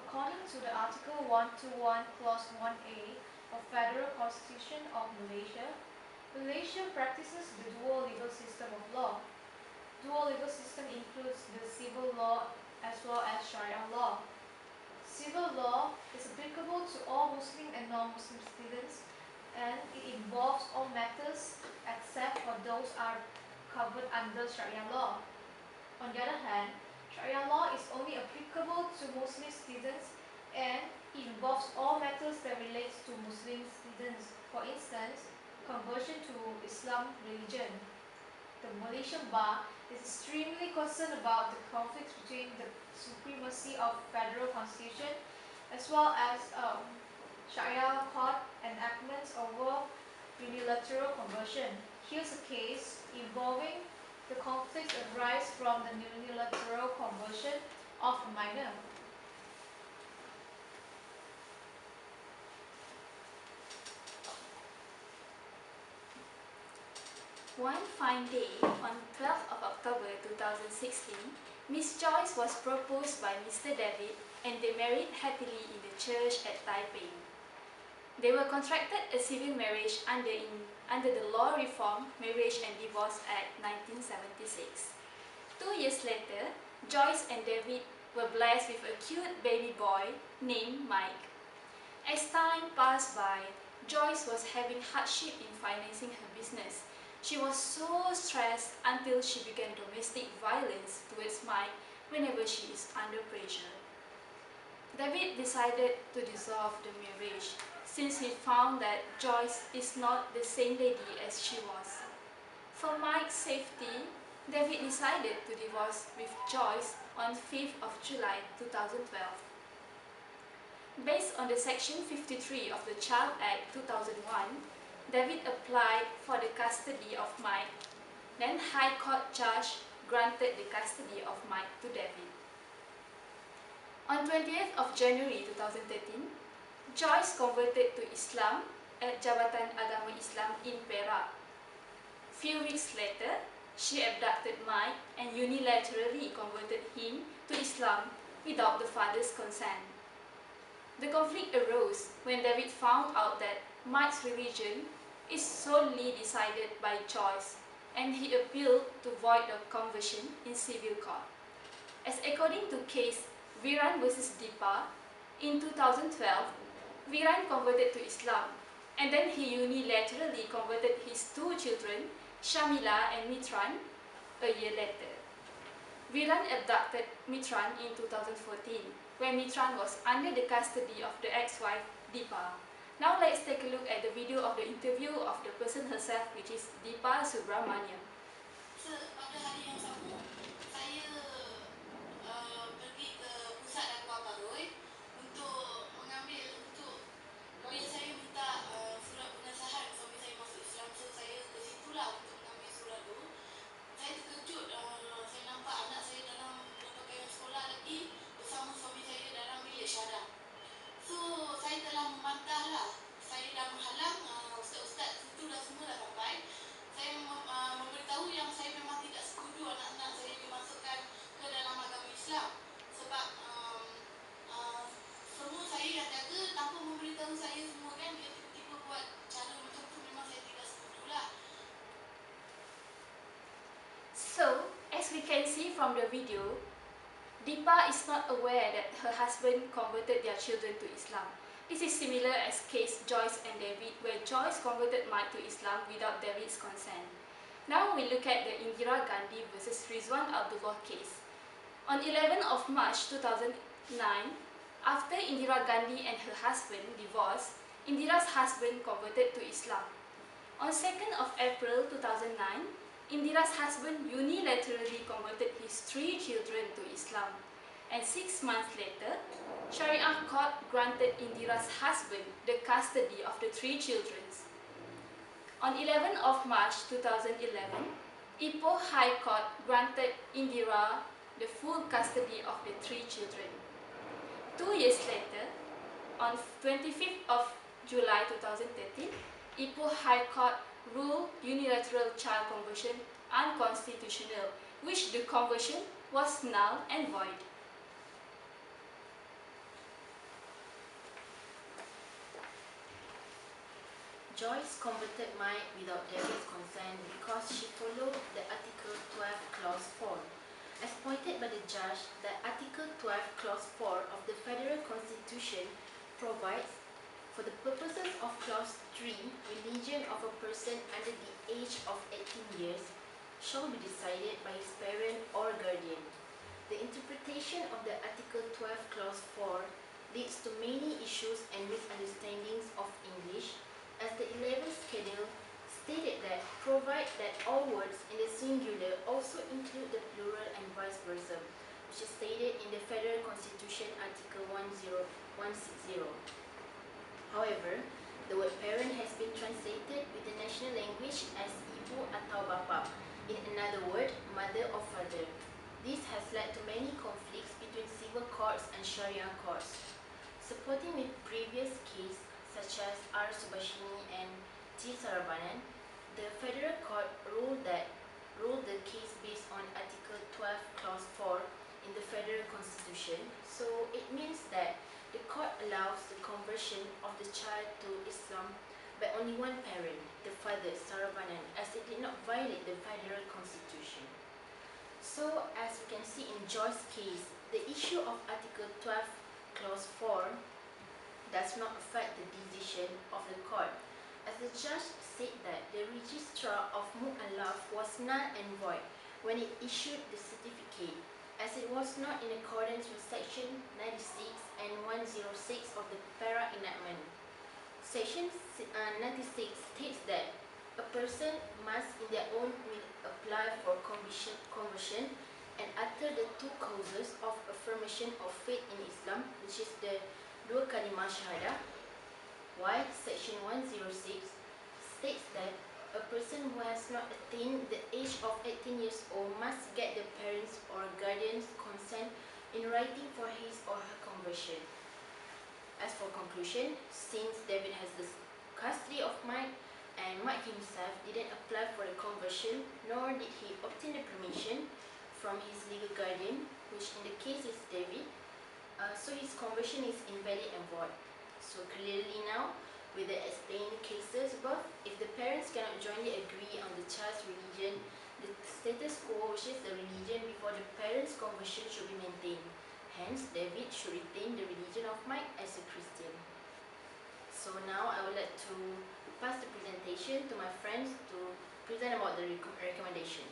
According to the Article 121 Clause 1A of Federal Constitution of Malaysia, Malaysia practices the dual legal system of law. Dual legal system includes the civil law as well as Sharia law. Civil law is applicable to all Muslim and non-Muslim citizens, and it involves all matters except for those are covered under Sharia law. On the other hand, Sharia law is only applicable to Muslim citizens and it involves all matters that relate to Muslim citizens. For instance, conversion to Islam religion. The Malaysian Bar is extremely concerned about the conflicts between the supremacy of federal constitution as well as Sharia court enactments over unilateral conversion. Here's a case involving the conflicts arise from the unilateral conversion of a minor. One fine day, on 12th of October 2016, Miss Joyce was proposed by Mr. David and they married happily in the church at Taipei. They were contracted a civil marriage under the Law Reform, Marriage and Divorce Act 1976. 2 years later, Joyce and David were blessed with a cute baby boy named Mike. As time passed by, Joyce was having hardship in financing her business. She was so stressed until she began domestic violence towards Mike whenever she is under pressure. David decided to dissolve the marriage since he found that Joyce is not the same lady as she was. For Mike's safety, David decided to divorce with Joyce on 5th of July 2012. Based on the Section 53 of the Child Act 2001, David applied for the custody of Mike. Then High Court judge granted the custody of Mike to David. On 20th of January 2013, Joyce converted to Islam at Jabatan Agama Islam in Perak. Few weeks later, she abducted Mike and unilaterally converted him to Islam without the father's consent. The conflict arose when David found out that Mike's religion is solely decided by Joyce, and he appealed to void the conversion in civil court. As according to case Viran vs. Deepa, in 2012, Viran converted to Islam, and then he unilaterally converted his 2 children, Shamila and Mitran, a year later. Viran abducted Mitran in 2014, when Mitran was under the custody of the ex-wife Deepa. Now let's take a look at the video of the interview of the person herself, which is Deepa Subramaniam. Pada hari yang sama, saya pergi ke pusat dakwah Paroi untuk lawyer saya minta surat pengesahan suami saya masuk Islam, so saya ke situlah untuk mengambil surat tu. Saya terkejut, saya nampak anak saya dalam berpakaian sekolah lagi bersama suami saya dalam bilik syadah. So saya telah membantah lah, saya dah menghalang, ustaz-ustaz itu dah semua dah sampai. Saya memberitahu yang saya memang tidak setuju anak-anak saya dimasukkan ke dalam agama Islam, sebab semua saya yang jaga tanpa memberitahu saya semua kan, dia tiba-tiba buat cara macam tu, memang saya tidak setuju lah. So, as we can see from the video, Deepa is not aware that her husband converted their children to Islam. This is similar as case Joyce and David, where Joyce converted Mike to Islam without David's consent. Now we look at the Indira Gandhi vs. Rizwan Abdullah case. On 11th of March 2009, after Indira Gandhi and her husband divorced, Indira's husband converted to Islam. On 2nd of April 2009, Indira's husband unilaterally converted his 3 children to Islam, and 6 months later, Sharia court granted Indira's husband the custody of the 3 children. On 11th of March 2011, Ipoh High Court granted Indira the full custody of the 3 children. 2 years later, on 25th of July 2013, Ipoh High Court ruled unilateral child conversion unconstitutional, which the conversion was null and void. Joyce converted Mike without David's consent because she followed the Article 12 Clause 4. As pointed by the judge, the Article 12 Clause 4 of the Federal Constitution provides, for the purposes of Clause 3, religion of a person under the age of 18 years shall be decided by his parent or guardian. The interpretation of the Article 12 Clause 4 leads to many issues and misunderstandings of English, as the 11th schedule stated that provide that all words in the singular also include the plural and vice versa, which is stated in the Federal Constitution Article 160. However, the word parent has been translated with the national language as ibu atau bapa, in another word, mother or father. This has led to many conflicts between civil courts and Sharia courts. Supporting with previous case such as R. Subhashini and T. Saravanan, the Federal Court ruled the case based on Article 12 Clause 4 in the Federal Constitution. So it means that the court allows the conversion of the child to Islam by only one parent, the father, Saravanan, as it did not violate the Federal Constitution. So as we can see in Joyce's case, the issue of Article 12 Clause 4 does not affect the decision of the court, as the judge said that the registrar of Mu'allaf was null and void when it issued the certificate, as it was not in accordance with Section 96 and 106 of the Para Enactment. Section 96 states that a person must in their own will apply for conversion and utter the two causes of affirmation of faith in Islam, which is the dua kalimah syahadah, while Section 106 states that a person who has not attained the age of 18 years old must get the parents or guardians' consent in writing for his or her conversion. As for conclusion, since David has the custody of Mike and Mike himself didn't apply for a conversion, nor did he obtain the permission from his legal guardian, which in the case is David, so his conversion is invalid and void. So clearly now, with the explained cases above, if the parents cannot jointly agree on the child's religion, the status quo, which is the religion before the parents' conversion, should be maintained. Hence, David should retain the religion of Mike as a Christian. So now I would like to pass the presentation to my friends to present about the recommendation.